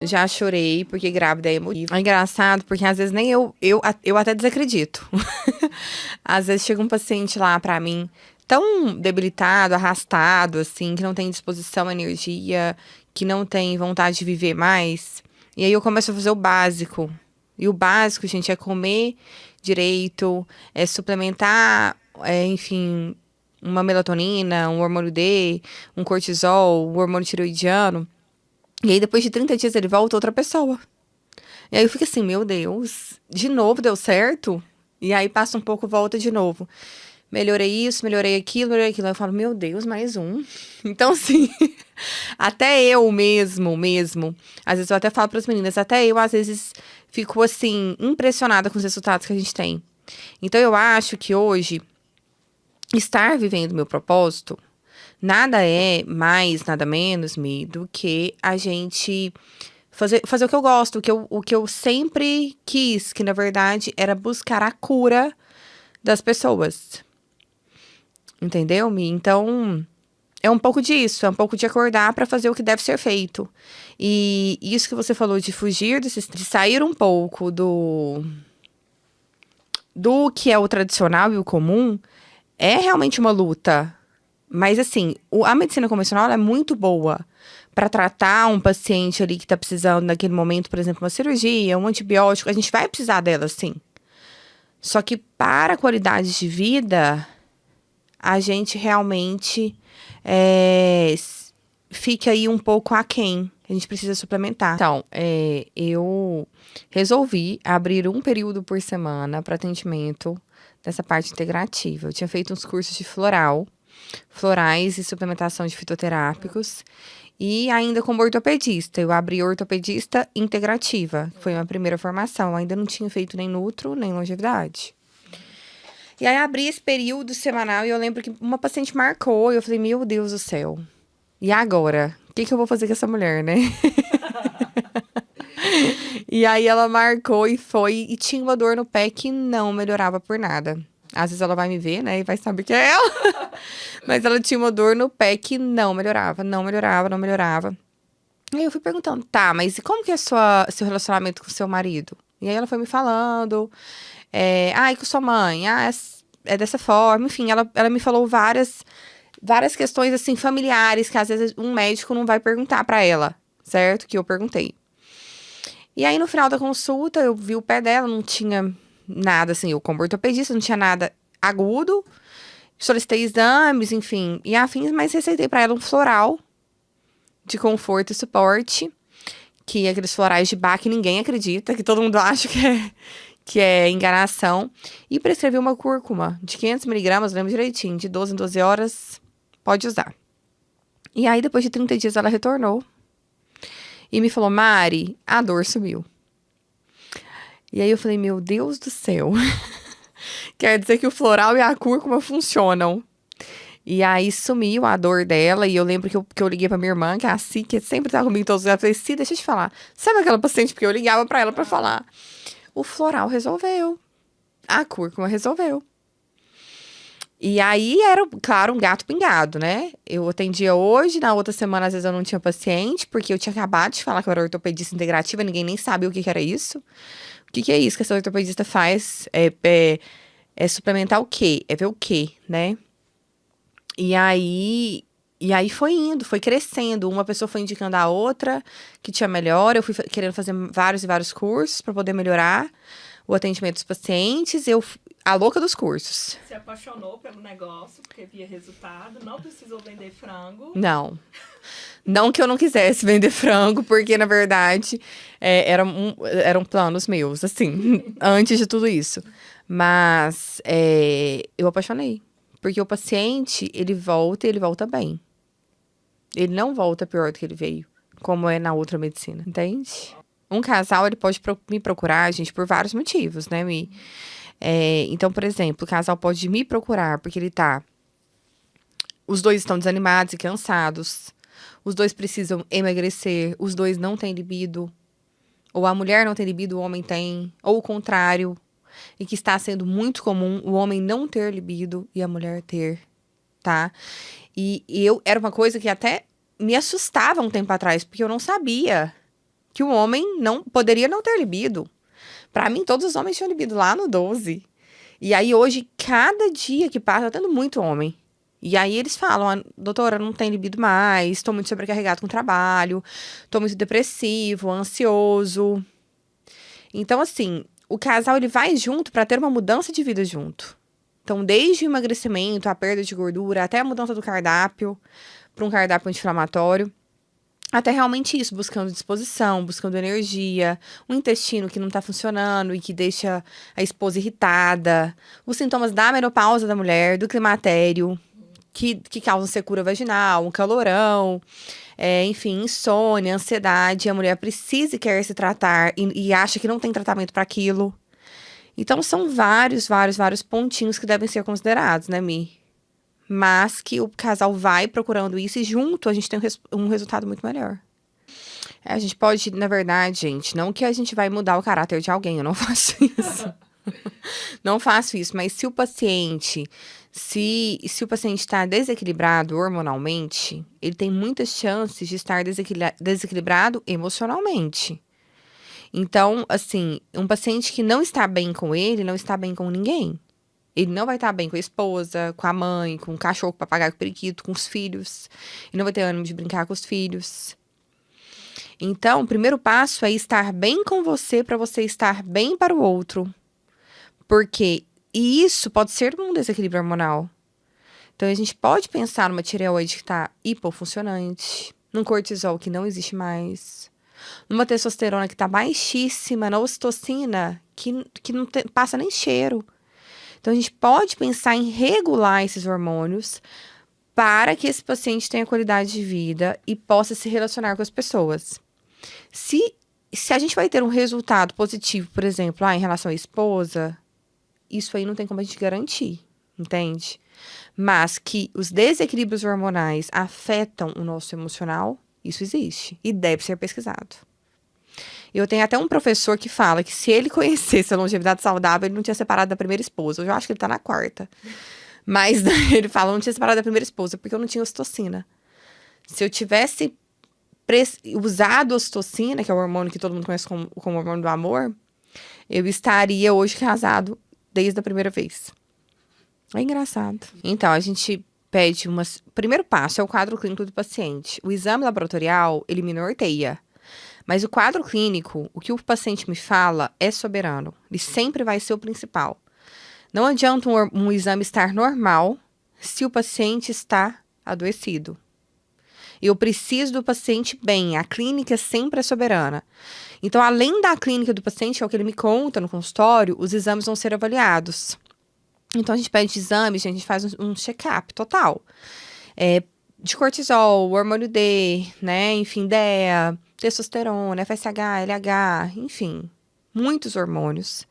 Já chorei, porque grávida é emotivo. É engraçado, porque às vezes nem eu até desacredito. Às vezes chega um paciente lá pra mim, tão debilitado, arrastado, assim, que não tem disposição, energia, que não tem vontade de viver mais. E aí eu começo a fazer o básico. E o básico, gente, é comer direito, é suplementar, enfim, uma melatonina, um hormônio D, um cortisol, um hormônio tiroidiano. E aí, depois de 30 dias, ele volta outra pessoa. E aí eu fico assim, meu Deus, de novo deu certo? E aí passa um pouco, volta de novo. Melhorei isso, melhorei aquilo, melhorei aquilo. Aí eu falo, meu Deus, mais um. Então, assim, até eu mesmo. Às vezes eu até falo para as meninas, até eu, às vezes, fico, assim, impressionada com os resultados que a gente tem. Então, eu acho que hoje, estar vivendo meu propósito, nada é mais, nada menos, do que a gente fazer o que eu gosto, o que eu sempre quis, que na verdade era buscar a cura das pessoas. Entendeu, Mi? Então, é um pouco disso, é um pouco de acordar para fazer o que deve ser feito. E isso que você falou de fugir de sair um pouco do que é o tradicional e o comum, é realmente uma luta. Mas assim, a medicina convencional ela é muito boa para tratar um paciente ali que tá precisando naquele momento, por exemplo, uma cirurgia, um antibiótico, a gente vai precisar dela, sim. Só que para a qualidade de vida, a gente realmente fica aí um pouco aquém. A gente precisa suplementar. Então, eu resolvi abrir um período por semana para atendimento dessa parte integrativa. Eu tinha feito uns cursos de florais e suplementação de fitoterápicos. E ainda como ortopedista. Eu abri ortopedista integrativa. Foi minha primeira formação. Eu ainda não tinha feito nem nutro, nem longevidade. E aí abri esse período semanal e eu lembro que uma paciente marcou e eu falei, meu Deus do céu. E agora? O que eu vou fazer com essa mulher, né? E aí ela marcou e foi e tinha uma dor no pé que não melhorava por nada. Às vezes ela vai me ver, né, e vai saber que é ela. Mas ela tinha uma dor no pé que não melhorava. E aí eu fui perguntando, tá, mas e como que é seu relacionamento com seu marido? E aí ela foi me falando, e com sua mãe? É dessa forma. Enfim, ela me falou várias questões, assim, familiares, que às vezes um médico não vai perguntar pra ela, certo? Que eu perguntei. E aí, no final da consulta, eu vi o pé dela, não tinha nada, assim, eu como ortopedista, não tinha nada agudo. Solicitei exames, enfim, e afins, mas receitei pra ela um floral de conforto e suporte, que é aqueles florais de Bach que ninguém acredita, que todo mundo acha que é enganação. E prescrevi uma cúrcuma de 500 miligramas, lembro direitinho, de 12 em 12 horas, pode usar. E aí, depois de 30 dias, ela retornou e me falou, Mari, a dor sumiu. E aí eu falei, meu Deus do céu. Quer dizer que o floral e a cúrcuma funcionam. E aí sumiu a dor dela. E eu lembro que eu liguei pra minha irmã, que é a Si, que sempre tá comigo todos os dias. Eu falei, Si, deixa eu te falar. Sabe aquela paciente? Porque eu ligava pra ela pra falar. O floral resolveu. A cúrcuma resolveu. E aí era, claro, um gato pingado, né? Eu atendia hoje, na outra semana, às vezes eu não tinha paciente, porque eu tinha acabado de falar que eu era ortopedista integrativa, ninguém nem sabia o que era isso. O que é isso que essa ortopedista faz? É suplementar o quê? É ver o quê, né? E aí foi indo, foi crescendo. Uma pessoa foi indicando a outra que tinha melhor. Eu fui querendo fazer vários e vários cursos para poder melhorar o atendimento dos pacientes. A louca dos cursos. Se apaixonou pelo negócio, porque via resultado. Não precisou vender frango. Não. Não que eu não quisesse vender frango, porque, na verdade, eram planos meus, assim, antes de tudo isso. Mas eu apaixonei. Porque o paciente, ele volta bem. Ele não volta pior do que ele veio, como é na outra medicina, entende? Um casal, ele pode me procurar, gente, por vários motivos, né, Mi? Então, por exemplo, o casal pode me procurar porque os dois estão desanimados e cansados. Os dois precisam emagrecer. Os dois não têm libido. Ou a mulher não tem libido, o homem tem. Ou o contrário. E que está sendo muito comum o homem não ter libido e a mulher ter, tá? E era uma coisa que até me assustava um tempo atrás, porque eu não sabia que o homem não poderia não ter libido. Pra mim, todos os homens tinham libido lá no 12. E aí, hoje, cada dia que passa, tá tendo muito homem. E aí, eles falam, doutora, não tem libido mais, tô muito sobrecarregado com o trabalho, tô muito depressivo, ansioso. Então, assim, o casal, ele vai junto pra ter uma mudança de vida junto. Então, desde o emagrecimento, a perda de gordura, até a mudança do cardápio, pra um cardápio anti-inflamatório. Até realmente isso, buscando disposição, buscando energia, um intestino que não tá funcionando e que deixa a esposa irritada, os sintomas da menopausa da mulher, do climatério, que causam secura vaginal, um calorão, enfim, insônia, ansiedade. A mulher precisa e quer se tratar e acha que não tem tratamento para aquilo. Então, são vários pontinhos que devem ser considerados, né, Mi? Mas que o casal vai procurando isso e junto a gente tem um resultado muito melhor. A gente pode, na verdade, gente, não que a gente vai mudar o caráter de alguém, eu não faço isso. Não faço isso, mas se o paciente está desequilibrado hormonalmente, ele tem muitas chances de estar desequilibrado emocionalmente. Então, assim, um paciente que não está bem com ele, não está bem com ninguém. Ele não vai estar bem com a esposa, com a mãe, com o cachorro, com o papagaio, com o periquito, com os filhos. Ele não vai ter ânimo de brincar com os filhos. Então, o primeiro passo é estar bem com você para você estar bem para o outro. E isso pode ser um desequilíbrio hormonal. Então, a gente pode pensar numa tireoide que está hipofuncionante, num cortisol que não existe mais, numa testosterona que está baixíssima, na ocitocina que não passa nem cheiro. Então, a gente pode pensar em regular esses hormônios para que esse paciente tenha qualidade de vida e possa se relacionar com as pessoas. Se a gente vai ter um resultado positivo, por exemplo, em relação à esposa, isso aí não tem como a gente garantir, entende? Mas que os desequilíbrios hormonais afetam o nosso emocional, isso existe e deve ser pesquisado. Eu tenho até um professor que fala que se ele conhecesse a longevidade saudável, ele não tinha separado da primeira esposa. Eu já acho que ele tá na quarta. Mas ele fala, eu não tinha separado da primeira esposa, porque eu não tinha ocitocina. Se eu tivesse usado ocitocina, que é o hormônio que todo mundo conhece como hormônio do amor, eu estaria hoje casado desde a primeira vez. É engraçado. Então, a gente pede primeiro passo é o quadro clínico do paciente. O exame laboratorial, ele me norteia. Mas o quadro clínico, o que o paciente me fala é soberano. Ele sempre vai ser o principal. Não adianta um exame estar normal se o paciente está adoecido. Eu preciso do paciente bem. A clínica sempre é soberana. Então, além da clínica do paciente, que é o que ele me conta no consultório, os exames vão ser avaliados. Então, a gente pede exames, a gente faz um check-up total. De cortisol, hormônio D, né? Enfim, DEA, testosterona, FSH, LH, enfim, muitos hormônios.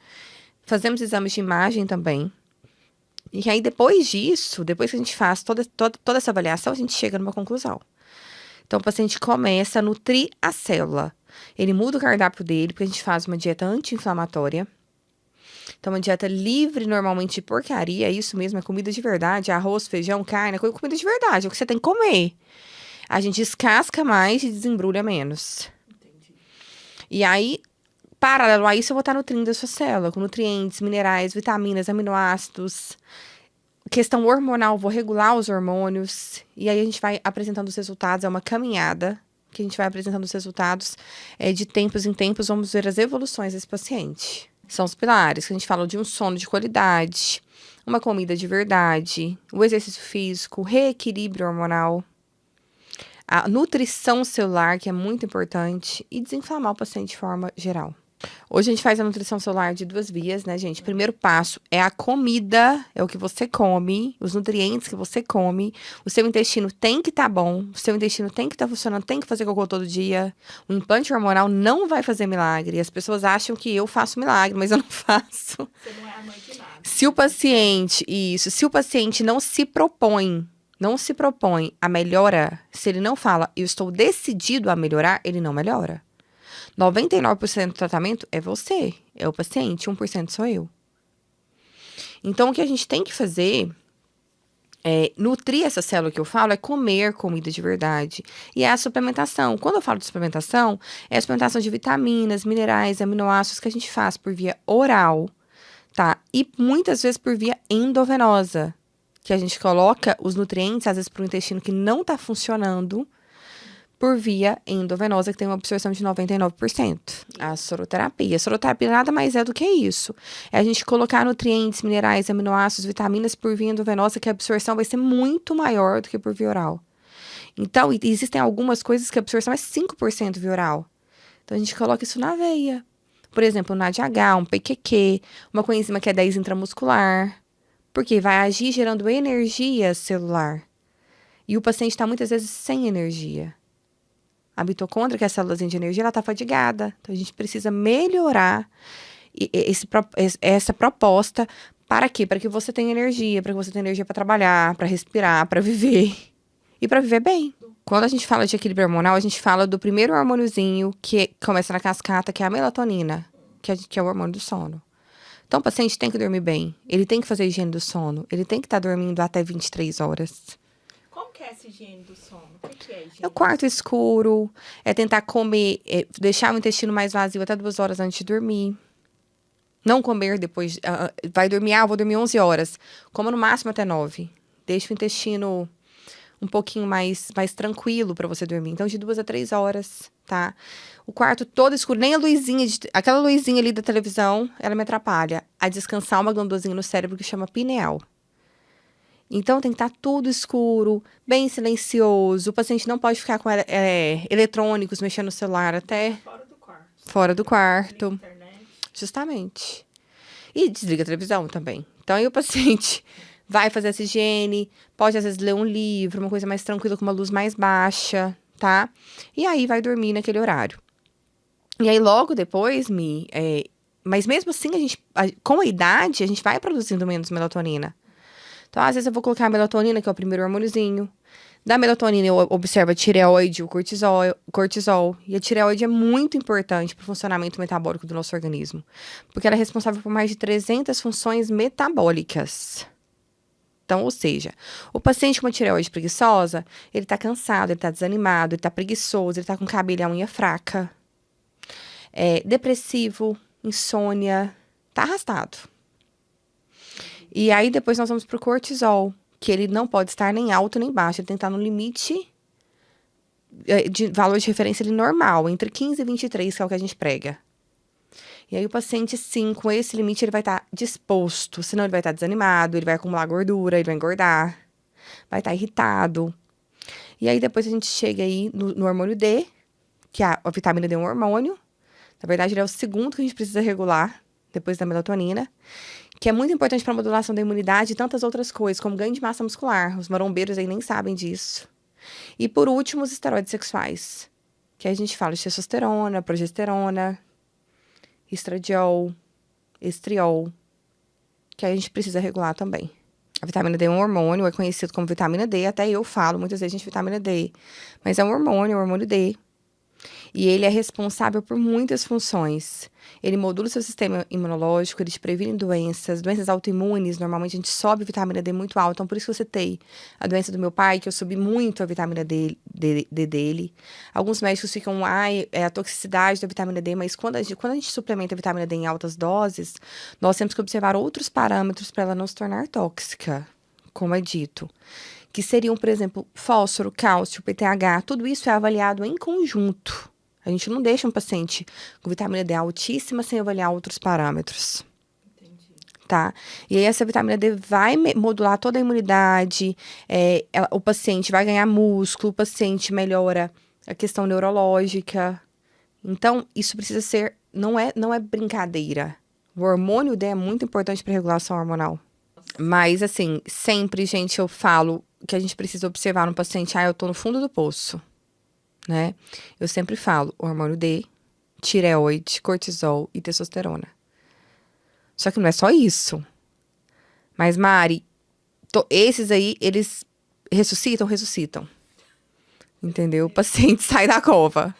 Fazemos exames de imagem também. E aí, depois disso, depois que a gente faz toda essa avaliação, a gente chega numa conclusão. Então, o paciente começa a nutrir a célula. Ele muda o cardápio dele, porque a gente faz uma dieta anti-inflamatória. Então, uma dieta livre, normalmente, de porcaria. É isso mesmo, é comida de verdade. Arroz, feijão, carne, é comida de verdade. É o que você tem que comer. A gente descasca mais e desembrulha menos. Entendi. E aí, paralelo a isso, eu vou estar nutrindo a sua célula. Com nutrientes, minerais, vitaminas, aminoácidos. Questão hormonal, vou regular os hormônios. E aí, a gente vai apresentando os resultados. É uma caminhada que a gente vai apresentando os resultados. De tempos em tempos, vamos ver as evoluções desse paciente. São os pilares, que a gente fala de um sono de qualidade, uma comida de verdade, o exercício físico, o reequilíbrio hormonal, a nutrição celular, que é muito importante, e desinflamar o paciente de forma geral. Hoje a gente faz a nutrição celular de 2 vias, né, gente? Primeiro passo é a comida, é o que você come, os nutrientes que você come. O seu intestino tem que estar bom, o seu intestino tem que estar funcionando, tem que fazer cocô todo dia. O implante hormonal não vai fazer milagre. As pessoas acham que eu faço milagre, mas eu não faço. Você não é a mãe de nada. Se o paciente não se propõe a melhora, se ele não fala, eu estou decidido a melhorar, ele não melhora. 99% do tratamento é você, é o paciente, 1% sou eu. Então, o que a gente tem que fazer Nutrir essa célula que eu falo é comer comida de verdade. E é a suplementação. Quando eu falo de suplementação, é a suplementação de vitaminas, minerais, aminoácidos que a gente faz por via oral, tá? E muitas vezes por via endovenosa, que a gente coloca os nutrientes, às vezes, para o intestino que não está funcionando, por via endovenosa, que tem uma absorção de 99%. A soroterapia. A soroterapia nada mais é do que isso. É a gente colocar nutrientes, minerais, aminoácidos, vitaminas por via endovenosa, que a absorção vai ser muito maior do que por via oral. Então, existem algumas coisas que a absorção é 5% via oral. Então, a gente coloca isso na veia. Por exemplo, um NADH, um PQQ, uma coenzima que é 10 intramuscular. Porque vai agir gerando energia celular. E o paciente está muitas vezes sem energia. A mitocôndria, que é a célulazinha de energia, ela está fadigada. Então, a gente precisa melhorar essa proposta. Para quê? Para que você tenha energia, para que você tenha energia para trabalhar, para respirar, para viver. E para viver bem. Quando a gente fala de equilíbrio hormonal, a gente fala do primeiro hormôniozinho que começa na cascata, que é a melatonina, que é o hormônio do sono. Então, o paciente tem que dormir bem. Ele tem que fazer higiene do sono. Ele tem que estar dormindo até 23 horas. Como que é essa higiene do sono? O que é higiene? É o quarto escuro, é tentar comer, deixar o intestino mais vazio até 2 horas antes de dormir. Não comer depois, vai dormir, vou dormir 11 horas. Coma no máximo até 9. Deixa o intestino um pouquinho mais tranquilo para você dormir. Então, de 2 a 3 horas, tá? O quarto todo escuro, nem a luzinha, aquela luzinha ali da televisão, ela me atrapalha a descansar uma glândulazinha no cérebro que chama pineal. Então, tem que estar tudo escuro, bem silencioso. O paciente não pode ficar com eletrônicos, mexendo no celular até Fora do quarto. fora do quarto. Internet. Justamente. E desliga a televisão também. Então, aí o paciente vai fazer essa higiene, pode às vezes ler um livro, uma coisa mais tranquila, com uma luz mais baixa, tá? E aí vai dormir naquele horário. E aí, logo depois, mas mesmo assim, com a idade, a gente vai produzindo menos melatonina. Então, às vezes, eu vou colocar a melatonina, que é o primeiro hormôniozinho. Da melatonina, eu observo a tireoide, o cortisol. E a tireoide é muito importante para o funcionamento metabólico do nosso organismo. Porque ela é responsável por mais de 300 funções metabólicas. Então, ou seja, o paciente com uma tireoide preguiçosa, ele tá cansado, ele tá desanimado, ele tá preguiçoso, ele tá com cabelo e a unha fraca. Depressivo, insônia, tá arrastado. E aí, depois nós vamos pro cortisol, que ele não pode estar nem alto nem baixo. Ele tem que estar no limite de valor de referência normal, entre 15 e 23, que é o que a gente prega. E aí, o paciente, sim, com esse limite, ele vai estar disposto. Senão, ele vai estar desanimado, ele vai acumular gordura, ele vai engordar, vai estar irritado. E aí, depois a gente chega aí no hormônio D, que a vitamina D é um hormônio. Na verdade, ele é o segundo que a gente precisa regular, depois da melatonina, que é muito importante para a modulação da imunidade e tantas outras coisas, como ganho de massa muscular. Os marombeiros aí nem sabem disso. E, por último, os esteroides sexuais, que a gente fala de testosterona, progesterona, estradiol, estriol, que a gente precisa regular também. A vitamina D é um hormônio, é conhecido como vitamina D, até eu falo muitas vezes de vitamina D, mas é um hormônio, o hormônio D. E ele é responsável por muitas funções. Ele modula o seu sistema imunológico, ele te previne doenças autoimunes. Normalmente a gente sobe a vitamina D muito alta. Então, por isso que você tem a doença do meu pai, que eu subi muito a vitamina D dele. Alguns médicos ficam, é a toxicidade da vitamina D, mas quando a gente suplementa a vitamina D em altas doses, nós temos que observar outros parâmetros para ela não se tornar tóxica, como é dito. Que seriam, por exemplo, fósforo, cálcio, PTH, tudo isso é avaliado em conjunto. A gente não deixa um paciente com vitamina D altíssima sem avaliar outros parâmetros. Entendi. Tá? E aí, essa vitamina D vai modular toda a imunidade, o paciente vai ganhar músculo, o paciente melhora a questão neurológica. Então, isso precisa ser, não é brincadeira. O hormônio D é muito importante para a regulação hormonal. Mas, assim, sempre, gente, eu falo que a gente precisa observar no paciente, eu tô no fundo do poço, né? Eu sempre falo hormônio D, tireoide, cortisol e testosterona. Só que não é só isso. Mas, Mari, esses aí, eles ressuscitam. Entendeu? O paciente sai da cova.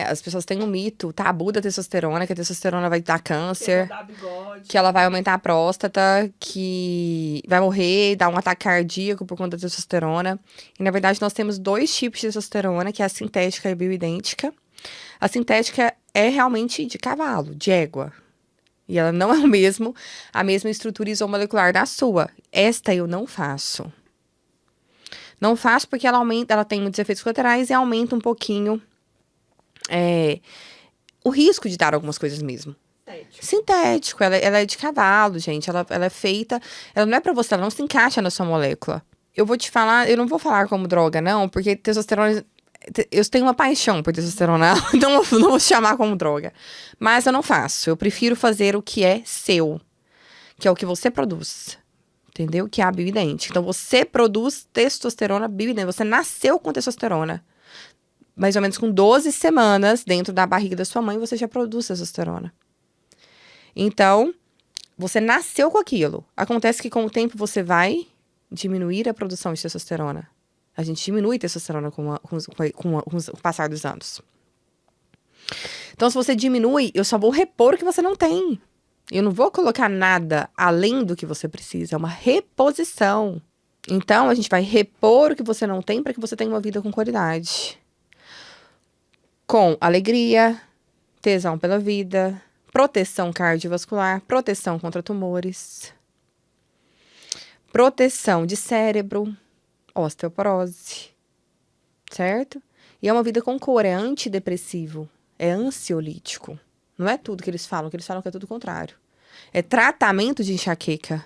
As pessoas têm um mito, tabu da testosterona, que a testosterona vai dar câncer, Dar bigode. que ela vai aumentar a próstata, que vai morrer, dar um ataque cardíaco por conta da testosterona. E, na verdade, nós temos 2 tipos de testosterona, que é a sintética e a bioidêntica. A sintética é realmente de cavalo, de égua. E ela não é a mesma estrutura isomolecular da sua. Esta eu não faço. Não faço porque ela tem muitos efeitos colaterais e aumenta um pouquinho o risco de dar algumas coisas mesmo. Sintético, ela é de cavalo, gente. Ela é feita. Ela não é pra você, ela não se encaixa na sua molécula. Eu vou te falar, eu não vou falar como droga, não, porque testosterona. Eu tenho uma paixão por testosterona, então não vou chamar como droga. Mas eu não faço. Eu prefiro fazer o que é seu, que é o que você produz. Entendeu? Que é a bioidêntica. Então, você produz testosterona bioidêntica. Você nasceu com testosterona. Mais ou menos com 12 semanas dentro da barriga da sua mãe, você já produz testosterona. Então, você nasceu com aquilo. Acontece que com o tempo você vai diminuir a produção de testosterona. A gente diminui testosterona com o passar dos anos. Então, se você diminui, eu só vou repor o que você não tem. Eu não vou colocar nada além do que você precisa. É uma reposição. Então, a gente vai repor o que você não tem para que você tenha uma vida com qualidade. Com alegria, tesão pela vida, proteção cardiovascular, proteção contra tumores, proteção de cérebro, osteoporose, certo? E é uma vida com cor, é antidepressivo, é ansiolítico. Não é tudo que eles falam que é tudo o contrário. É tratamento de enxaqueca.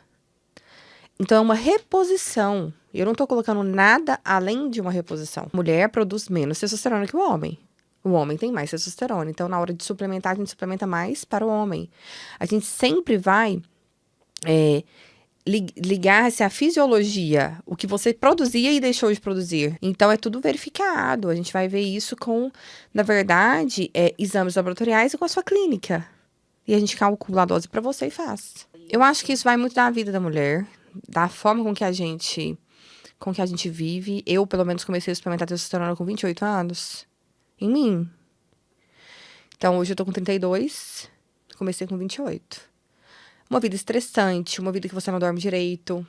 Então, é uma reposição. Eu não tô colocando nada além de uma reposição. Mulher produz menos testosterona que o homem. O homem tem mais testosterona. Então, na hora de suplementar, a gente suplementa mais para o homem. A gente sempre vai ligar-se à fisiologia, o que você produzia e deixou de produzir. Então, é tudo verificado. A gente vai ver isso com, na verdade, exames laboratoriais e com a sua clínica. E a gente calcula a dose para você e faz. Eu acho que isso vai muito da vida da mulher, da forma com que a gente vive. Eu, pelo menos, comecei a suplementar testosterona com 28 anos. Em mim. Então, hoje eu tô com 32. Comecei com 28. Uma vida estressante, uma vida que você não dorme direito.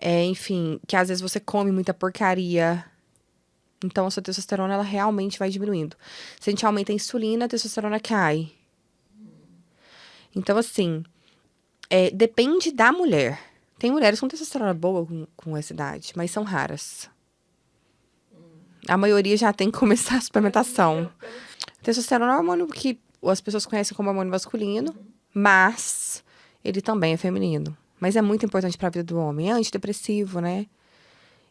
Enfim, que às vezes você come muita porcaria. Então, a sua testosterona, ela realmente vai diminuindo. Se a gente aumenta a insulina, a testosterona cai. Então, assim, depende da mulher. Tem mulheres com testosterona boa com essa idade, mas são raras. A maioria já tem que começar a suplementação. Testosterona é um hormônio que as pessoas conhecem como hormônio masculino, mas ele também é feminino. Mas é muito importante para a vida do homem. É antidepressivo, né?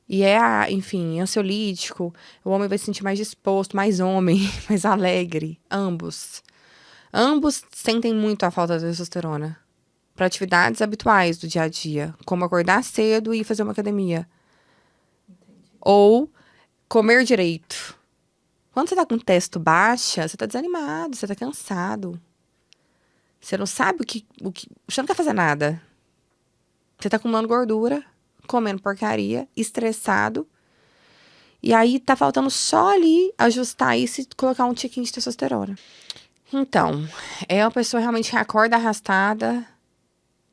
E enfim, ansiolítico. O homem vai se sentir mais disposto, mais homem, mais alegre. Ambos. Ambos sentem muito a falta da testosterona. Para atividades habituais do dia a dia. Como acordar cedo e fazer uma academia. Entendi. Ou comer direito. Quando você tá com testo baixa, você tá desanimado, você tá cansado. Você não sabe o que... Você não quer fazer nada. Você tá acumulando gordura, comendo porcaria, estressado. E aí tá faltando só ali ajustar isso e colocar um tiquinho de testosterona. Então, é uma pessoa realmente que acorda arrastada,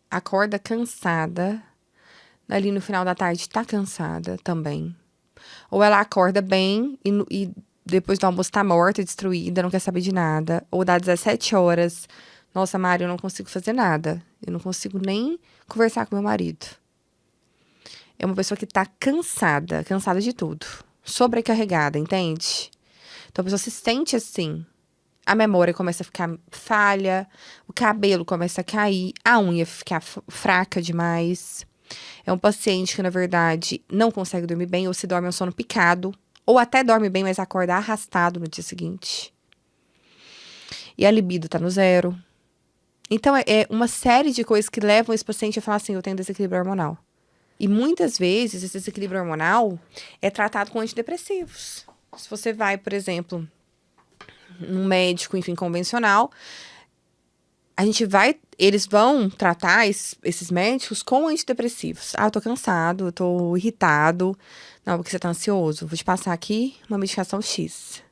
acorda cansada. Ali no final da tarde tá cansada também. Ou ela acorda bem e depois do almoço tá morta, destruída, não quer saber de nada. Ou dá 17 horas. Nossa, Mari, eu não consigo fazer nada. Eu não consigo nem conversar com meu marido. É uma pessoa que tá cansada de tudo. Sobrecarregada, entende? Então a pessoa se sente assim. A memória começa a ficar falha, o cabelo começa a cair, a unha fica fraca demais. É um paciente que, na verdade, não consegue dormir bem, ou se dorme um sono picado, ou até dorme bem, mas acorda arrastado no dia seguinte. E a libido tá no zero. Então, é uma série de coisas que levam esse paciente a falar assim, eu tenho desequilíbrio hormonal. E muitas vezes, esse desequilíbrio hormonal é tratado com antidepressivos. Se você vai, por exemplo, num médico, enfim, convencional, eles vão tratar esses médicos com antidepressivos. Ah, eu tô cansado, eu tô irritado. Não, porque você tá ansioso. Vou te passar aqui uma medicação X.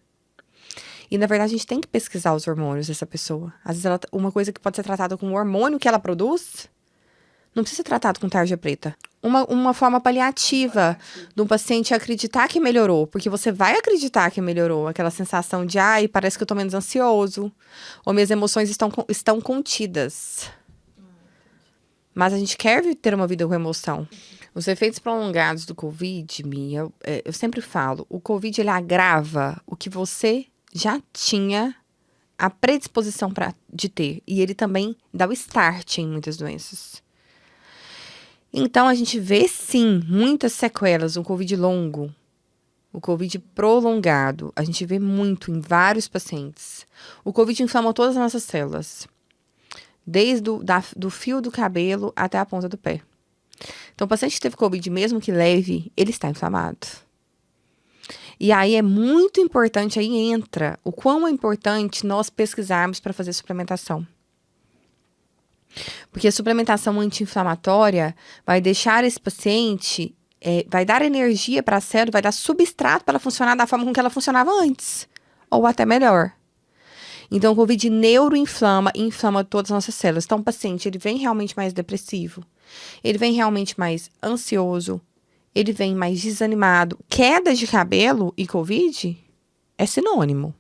E, na verdade, a gente tem que pesquisar os hormônios dessa pessoa. Às vezes, uma coisa que pode ser tratada com o hormônio que ela produz, não precisa ser tratado com tarja preta. Uma forma paliativa de um paciente acreditar que melhorou. Porque você vai acreditar que melhorou. Aquela sensação de, ai, parece que eu tô menos ansioso. Ou minhas emoções estão contidas. Mas a gente quer ter uma vida com emoção. Os efeitos prolongados do Covid, Mia, eu sempre falo, o Covid, ele agrava o que você já tinha a predisposição de ter. E ele também dá o start em muitas doenças. Então, a gente vê, sim, muitas sequelas, um Covid longo, o Covid prolongado. A gente vê muito em vários pacientes. O Covid inflamou todas as nossas células. Desde do fio do cabelo até a ponta do pé. Então, o paciente que teve Covid, mesmo que leve, ele está inflamado. E aí é muito importante, aí entra o quão é importante nós pesquisarmos para fazer suplementação. Porque a suplementação anti-inflamatória vai deixar esse paciente, vai dar energia para a célula, vai dar substrato para ela funcionar da forma com que ela funcionava antes. Ou até melhor. Então, o Covid neuroinflama e inflama todas as nossas células. Então, o paciente, ele vem realmente mais depressivo. Ele vem realmente mais ansioso. Ele vem mais desanimado. Queda de cabelo e Covid é sinônimo.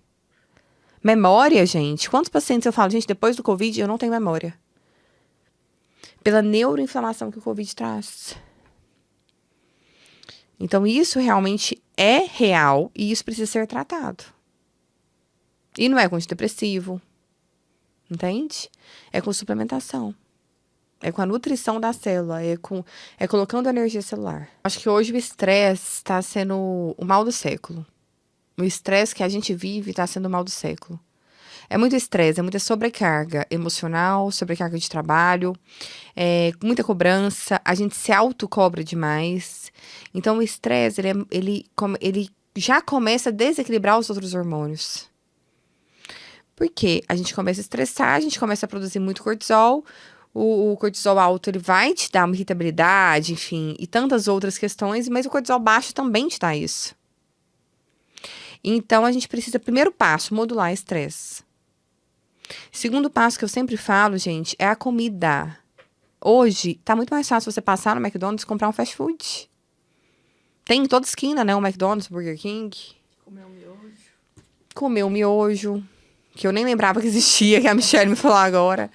Memória, gente. Quantos pacientes eu falo, gente, depois do Covid eu não tenho memória? Pela neuroinflamação que o Covid traz. Então, isso realmente é real e isso precisa ser tratado. E não é com antidepressivo, entende? É com suplementação. É com a nutrição da célula, é colocando energia celular. Acho que hoje o estresse está sendo o mal do século. O estresse que a gente vive está sendo o mal do século. É muito estresse, é muita sobrecarga emocional, sobrecarga de trabalho, muita cobrança, a gente se autocobra demais. Então, o estresse, ele já começa a desequilibrar os outros hormônios. Porque a gente começa a estressar, a gente começa a produzir muito cortisol. O cortisol alto, ele vai te dar uma irritabilidade, enfim, e tantas outras questões, mas o cortisol baixo também te dá isso. Então, a gente precisa, primeiro passo, modular estresse. Segundo passo que eu sempre falo, gente, é a comida. Hoje, tá muito mais fácil você passar no McDonald's e comprar um fast food. Tem em toda esquina, né, o McDonald's, Burger King. Comer um miojo. Que eu nem lembrava que existia, que a Michelle me falou agora.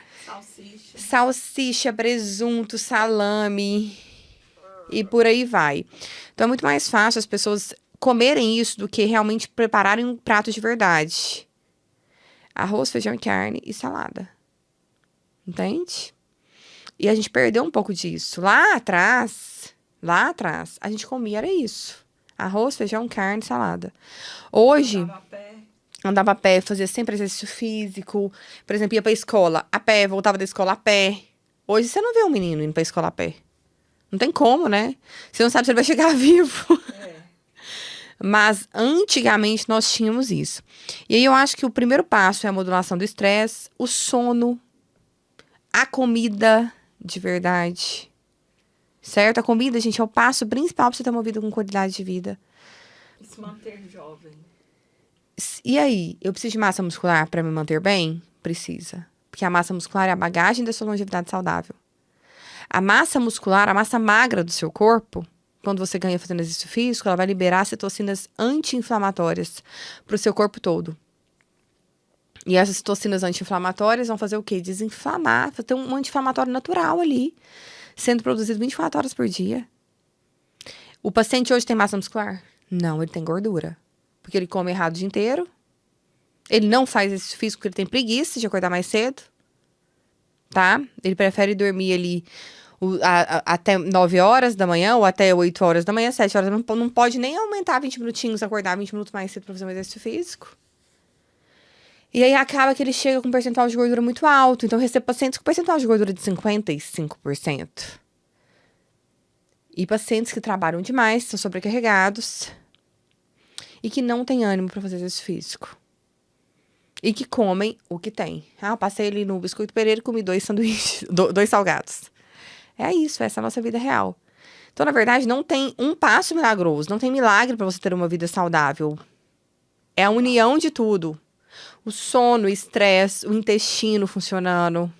Salsicha, presunto, salame. E por aí vai. Então, é muito mais fácil as pessoas comerem isso do que realmente prepararem um prato de verdade. Arroz, feijão e carne e salada. Entende? E a gente perdeu um pouco disso. Lá atrás, a gente comia, era isso. Arroz, feijão, carne e salada. Hoje... Andava a pé, fazia sempre exercício físico. Por exemplo, ia pra escola a pé, voltava da escola a pé. Hoje você não vê um menino indo pra escola a pé. Não tem como, né? Você não sabe se ele vai chegar vivo. Mas antigamente nós tínhamos isso. E aí eu acho que o primeiro passo é a modulação do estresse, o sono, a comida de verdade. Certo? A comida, gente, é o passo principal pra você ter uma vida com qualidade de vida. E se manter jovem. E aí, eu preciso de massa muscular para me manter bem? Precisa. Porque a massa muscular é a bagagem da sua longevidade saudável. A massa muscular, a massa magra do seu corpo, quando você ganha fazendo exercício físico, ela vai liberar citocinas anti-inflamatórias para o seu corpo todo. E essas citocinas anti-inflamatórias vão fazer o quê? Desinflamar, ter um anti-inflamatório natural ali, sendo produzido 24 horas por dia. O paciente hoje tem massa muscular? Não, ele tem gordura. Porque ele come errado o dia inteiro. Ele não faz exercício físico porque ele tem preguiça de acordar mais cedo. Tá? Ele prefere dormir ali até 9 horas da manhã ou até 8 horas da manhã, 7 horas. Não pode nem aumentar 20 minutinhos, acordar 20 minutos mais cedo pra fazer um exercício físico. E aí acaba que ele chega com um percentual de gordura muito alto. Então, eu recebo pacientes com percentual de gordura de 55%. E pacientes que trabalham demais, são sobrecarregados. E que não tem ânimo para fazer exercício físico. E que comem o que tem. Eu passei ali no Biscoito Pereira e comi 2 sanduíches, 2 salgados. É isso, essa é a nossa vida real. Então, na verdade, não tem um passo milagroso. Não tem milagre para você ter uma vida saudável. É a união de tudo. O sono, o estresse, o intestino funcionando,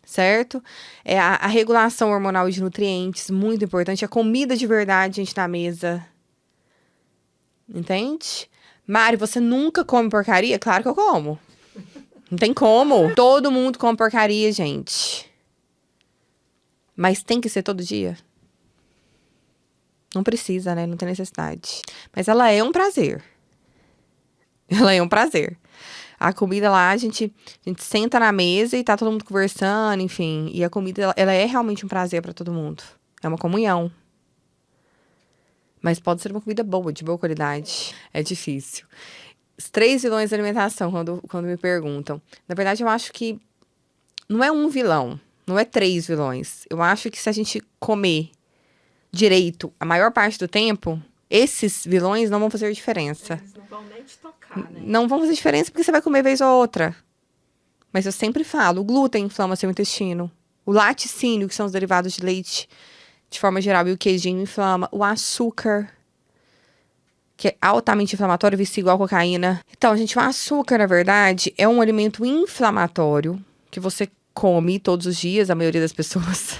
certo? A regulação hormonal de nutrientes, muito importante. A comida de verdade, gente, na mesa. Entende? Mari, você nunca come porcaria? Claro que eu como. Não tem como. Todo mundo come porcaria, gente. Mas tem que ser todo dia? Não precisa, né? Não tem necessidade. Mas ela é um prazer. Ela é um prazer. A comida lá, a gente senta na mesa e tá todo mundo conversando, enfim. E a comida, ela é realmente um prazer pra todo mundo. É uma comunhão. Mas pode ser uma comida boa, de boa qualidade. É difícil. Os 3 vilões da alimentação, quando me perguntam. Na verdade, eu acho que não é um vilão. Não é 3 vilões. Eu acho que se a gente comer direito a maior parte do tempo, esses vilões não vão fazer diferença. Eles não vão nem te tocar, né? Não vão fazer diferença porque você vai comer vez ou outra. Mas eu sempre falo, o glúten inflama seu intestino. O laticínio, que são os derivados de leite, de forma geral, e o queijinho inflama. O açúcar, que é altamente inflamatório, vicia igual cocaína. Então, gente, o açúcar, na verdade, é um alimento inflamatório que você come todos os dias, a maioria das pessoas.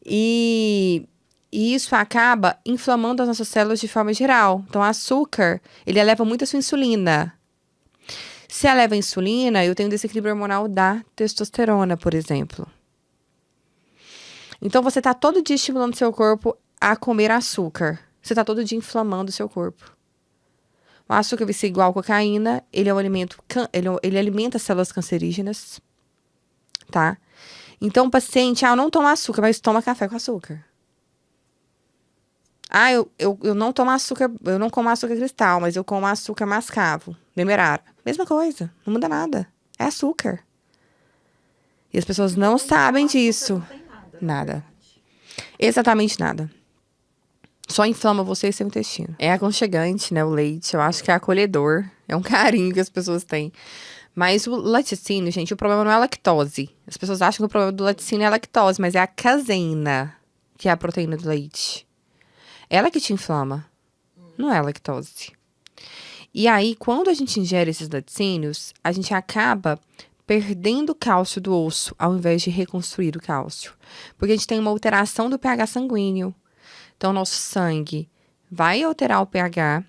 E isso acaba inflamando as nossas células de forma geral. Então, o açúcar, ele eleva muito a sua insulina. Se eleva a insulina, eu tenho desequilíbrio hormonal da testosterona, por exemplo. Então, você está todo dia estimulando seu corpo a comer açúcar. Você está todo dia inflamando o seu corpo. O açúcar vicia igual cocaína. Ele é um alimento, ele alimenta células cancerígenas, tá? Então, o paciente, eu não tomo açúcar, mas toma café com açúcar. Eu não tomo açúcar, eu não como açúcar cristal, mas eu como açúcar mascavo, demerara. Mesma coisa, não muda nada. É açúcar. E as pessoas não sabem disso. Não tem nada. Nada. Exatamente nada. Só inflama você e seu intestino. É aconchegante, né, o leite. Eu acho que é acolhedor. É um carinho que as pessoas têm. Mas o laticínio, gente, o problema não é a lactose. As pessoas acham que o problema do laticínio é a lactose, mas é a caseína, que é a proteína do leite. Ela que te inflama, não é a lactose. E aí, quando a gente ingere esses laticínios, a gente acaba perdendo o cálcio do osso, ao invés de reconstruir o cálcio. Porque a gente tem uma alteração do pH sanguíneo. Então, nosso sangue vai alterar o pH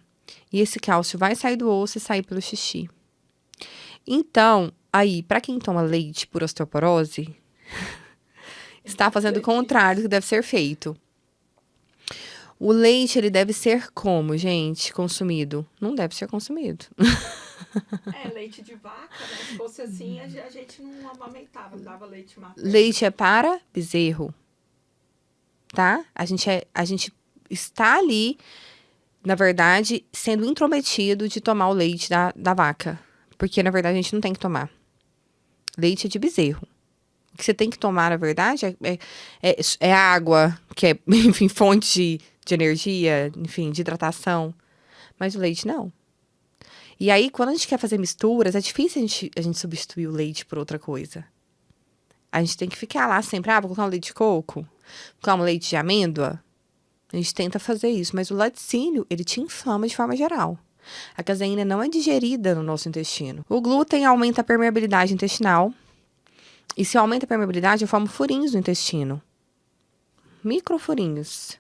e esse cálcio vai sair do osso e sair pelo xixi. Então, aí, para quem toma leite por osteoporose, está fazendo o contrário do que deve ser feito. O leite, ele deve ser como, gente, consumido? Não deve ser consumido. Leite de vaca, né? Se fosse assim, a gente não amamentava, dava leite materno. Leite é para bezerro, tá? A gente está ali, na verdade, sendo intrometido de tomar o leite da vaca. Porque, na verdade, a gente não tem que tomar. Leite é de bezerro. O que você tem que tomar, na verdade, é água, que é, enfim, fonte de energia, enfim, de hidratação. Mas o leite, não. E aí, quando a gente quer fazer misturas, é difícil a gente substituir o leite por outra coisa. A gente tem que ficar lá sempre, vou colocar um leite de coco, vou colocar um leite de amêndoa. A gente tenta fazer isso, mas o laticínio, ele te inflama de forma geral. A caseína não é digerida no nosso intestino. O glúten aumenta a permeabilidade intestinal. E se aumenta a permeabilidade, eu formo furinhos no intestino. Microfurinhos.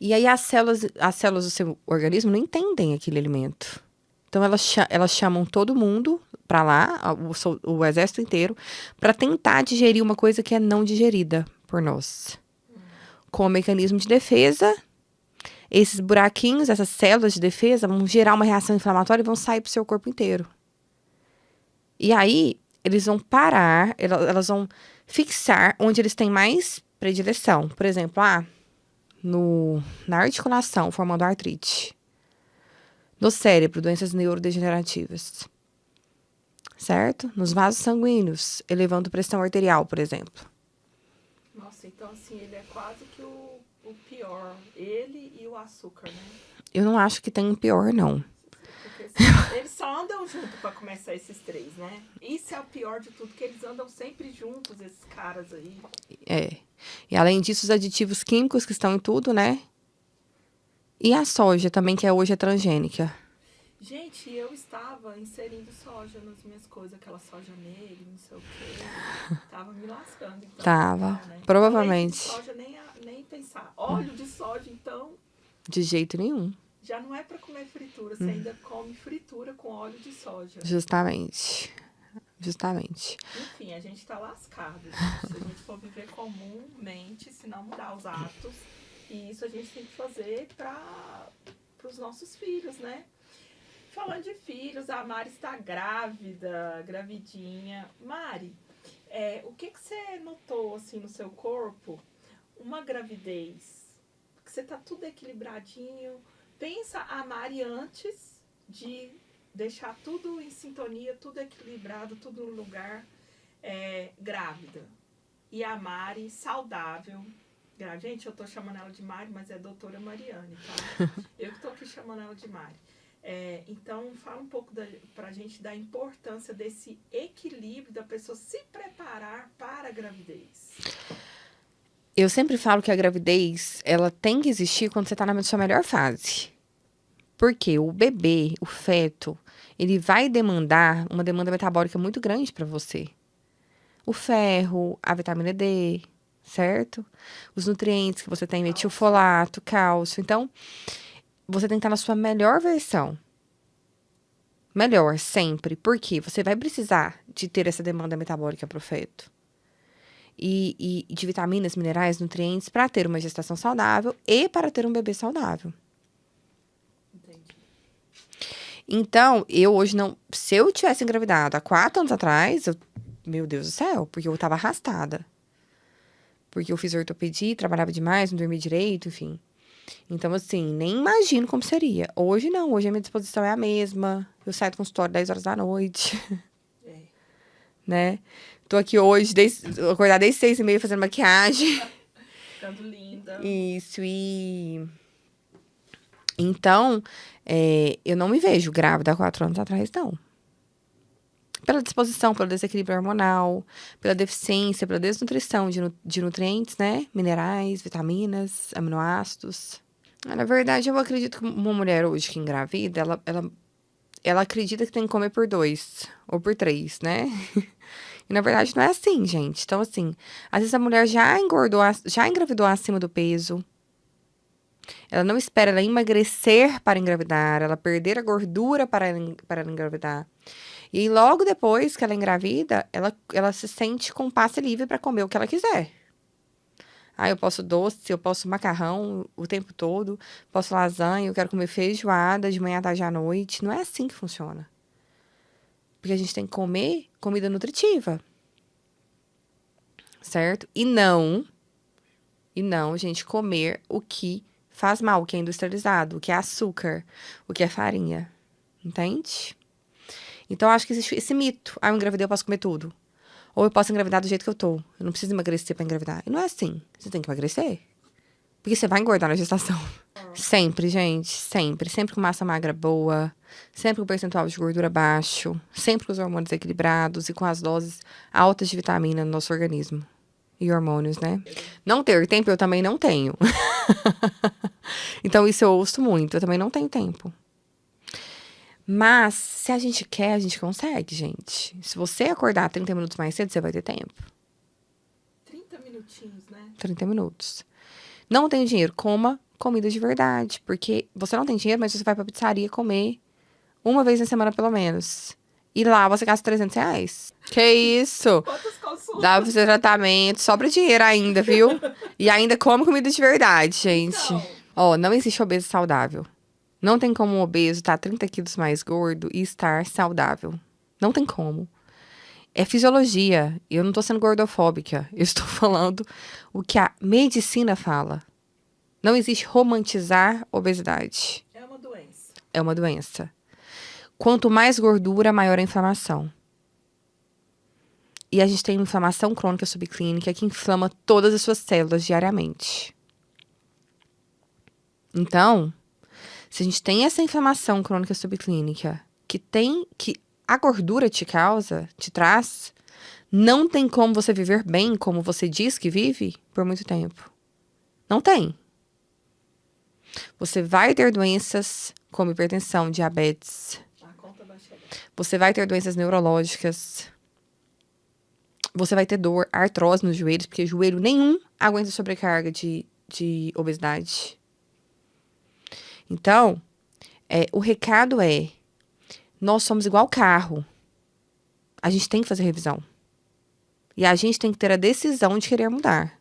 E aí as células do seu organismo não entendem aquele alimento. Então elas chamam todo mundo para lá, o exército inteiro, para tentar digerir uma coisa que é não digerida por nós. Com o mecanismo de defesa, esses buraquinhos, essas células de defesa vão gerar uma reação inflamatória e vão sair pro seu corpo inteiro. E aí, eles vão parar, elas vão fixar onde eles têm mais predileção. Por exemplo, na articulação, formando artrite. No cérebro, doenças neurodegenerativas. Certo? Nos vasos sanguíneos, elevando pressão arterial, por exemplo. Nossa, então assim, ele é quase que o pior. Ele e o açúcar, né? Eu não acho que tem um pior, não. Porque eles só andam juntos pra começar esses 3, né? Isso é o pior de tudo, que eles andam sempre juntos, esses caras aí. E além disso, os aditivos químicos que estão em tudo, né? E a soja também, que hoje é transgênica. Gente, eu estava inserindo soja nas minhas coisas, aquela soja negra, não sei o quê. Tava me lascando, então. Tava. Não, né? Provavelmente. Leite de soja nem pensar. Óleo de soja, então, De jeito nenhum. já não é para comer fritura. Você ainda come fritura com óleo de soja. Justamente. Enfim, a gente tá lascado, gente. Se a gente for viver comumente, se não mudar os hábitos. E isso a gente tem que fazer para os nossos filhos, né? Falando de filhos, a Mari está grávida, gravidinha. Mari, o que você notou assim no seu corpo? Uma gravidez, que você tá tudo equilibradinho. Pensa a Mari antes de deixar tudo em sintonia, tudo equilibrado, tudo no lugar, grávida. E a Mari saudável. Gente, eu tô chamando ela de Mari, mas é doutora Mariane, tá? Eu que tô aqui chamando ela de Mari. Então, fala um pouco pra gente da importância desse equilíbrio da pessoa se preparar para a gravidez. Eu sempre falo que a gravidez, ela tem que existir quando você tá na sua melhor fase. Porque o bebê, o feto, ele vai demandar uma demanda metabólica muito grande para você. O ferro, a vitamina D, certo? Os nutrientes que você tem, metilfolato, cálcio. Então, você tem que estar na sua melhor versão. Melhor, sempre. Porque você vai precisar de ter essa demanda metabólica pro feto. E de vitaminas, minerais, nutrientes para ter uma gestação saudável e para ter um bebê saudável. Entendi. Então, eu hoje não... Se eu tivesse engravidado há 4 anos atrás, meu Deus do céu, porque eu tava arrastada. Porque eu fiz ortopedia, trabalhava demais, não dormia direito, enfim. Então, assim, nem imagino como seria. Hoje não, hoje a minha disposição é a mesma. Eu saio do consultório 10 horas da noite. Né? Tô aqui hoje, acordar desde 6h30 fazendo maquiagem. Ficando linda. Isso, e... Então, eu não me vejo grávida há 4 anos atrás, não. Pela disposição, pelo desequilíbrio hormonal, pela deficiência, pela desnutrição de nutrientes, né? Minerais, vitaminas, aminoácidos. Na verdade, eu acredito que uma mulher hoje que engravida, ela acredita que tem que comer por 2 ou por 3, né? E na verdade não é assim, gente. Então, assim, às vezes a mulher já engravidou acima do peso. Ela não espera ela emagrecer para engravidar, ela perder a gordura para ela engravidar. E aí, logo depois que ela engravida, ela se sente com passe livre para comer o que ela quiser. Eu posso doce, eu posso macarrão o tempo todo, posso lasanha, eu quero comer feijoada de manhã, tarde à noite. Não é assim que funciona. Porque a gente tem que comer comida nutritiva. Certo? E não, gente, comer o que faz mal, o que é industrializado, o que é açúcar, o que é farinha. Entende? Então, eu acho que existe esse mito. Eu engravidei, eu posso comer tudo. Ou eu posso engravidar do jeito que eu tô. Eu não preciso emagrecer pra engravidar. E não é assim. Você tem que emagrecer. Porque você vai engordar na gestação. Sempre, gente. Sempre. Sempre com massa magra boa. Sempre com percentual de gordura baixo. Sempre com os hormônios equilibrados e com as doses altas de vitamina no nosso organismo. E hormônios, né? Não ter tempo, eu também não tenho. Então, isso eu ouço muito. Eu também não tenho tempo. Mas, se a gente quer, a gente consegue, gente. Se você acordar 30 minutos mais cedo, você vai ter tempo. 30 minutinhos, né? 30 minutos. Não tem dinheiro, coma comida de verdade. Porque você não tem dinheiro, mas você vai pra pizzaria comer uma vez na semana, pelo menos. E lá você gasta R$300. Que isso? Quantas consultas? Dá pra fazer tratamento, sobra dinheiro ainda, viu? E ainda come comida de verdade, gente. Então. Não existe obeso saudável. Não tem como um obeso estar 30 quilos mais gordo e estar saudável. Não tem como. É fisiologia. Eu não tô sendo gordofóbica. Eu estou falando o que a medicina fala. Não existe romantizar obesidade. É uma doença. É uma doença. Quanto mais gordura, maior a inflamação. E a gente tem inflamação crônica subclínica que inflama todas as suas células diariamente. Então, se a gente tem essa inflamação crônica subclínica que a gordura te traz, não tem como você viver bem como você diz que vive por muito tempo. Não tem. Você vai ter doenças como hipertensão, diabetes. A conta vai chegar. Você vai ter doenças neurológicas. Você vai ter dor, artrose nos joelhos, porque joelho nenhum aguenta sobrecarga de obesidade. Então, o recado é, nós somos igual carro. A gente tem que fazer revisão. E a gente tem que ter a decisão de querer mudar.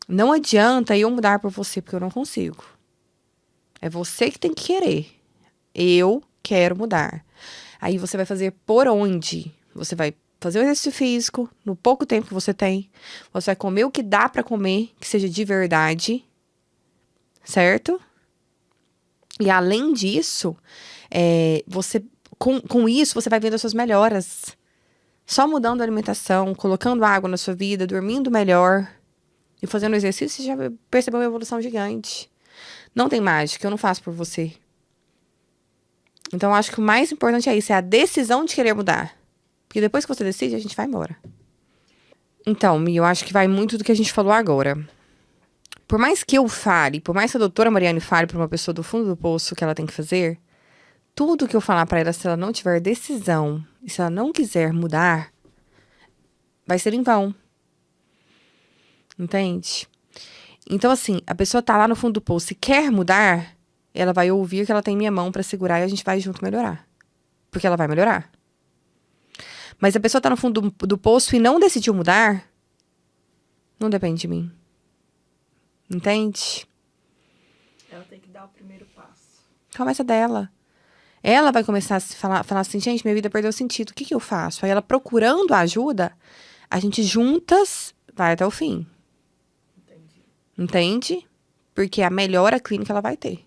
Não adianta eu mudar por você, porque eu não consigo. É você que tem que querer. Eu quero mudar. Aí você vai fazer por onde? Você vai fazer o exercício físico no pouco tempo que você tem. Você vai comer o que dá pra comer, que seja de verdade. Certo? E além disso, com isso, você vai vendo as suas melhoras. Só mudando a alimentação, colocando água na sua vida, dormindo melhor e fazendo exercício, você já percebeu uma evolução gigante. Não tem mágica, eu não faço por você. Então, eu acho que o mais importante é isso, é a decisão de querer mudar. Porque depois que você decide, a gente vai embora. Então, Mi, eu acho que vai muito do que a gente falou agora. Por mais que eu fale, por mais que a doutora Mariane fale para uma pessoa do fundo do poço o que ela tem que fazer, tudo que eu falar para ela, se ela não tiver decisão, e se ela não quiser mudar, vai ser em vão. Entende? Então, assim, a pessoa tá lá no fundo do poço e quer mudar, ela vai ouvir que ela tem minha mão para segurar e a gente vai junto melhorar. Porque ela vai melhorar. Mas a pessoa tá no fundo do poço e não decidiu mudar, não depende de mim. Entende? Ela tem que dar o primeiro passo. Começa dela. Ela vai começar a falar assim, gente, minha vida perdeu sentido, o que eu faço? Aí ela procurando ajuda, a gente juntas vai até o fim. Entendi. Entende? Porque a melhora clínica ela vai ter.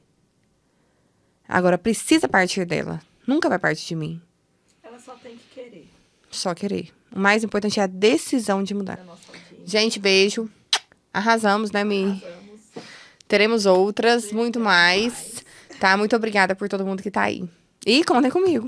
Agora, precisa partir dela. Nunca vai partir de mim. Ela só tem que querer. Só querer. O mais importante é a decisão de mudar. Da nossa audiência. Gente, beijo. Arrasamos, né, Mi? Arrasamos. Teremos outras, muito mais. Tá? Muito obrigada por todo mundo que tá aí. E contem comigo.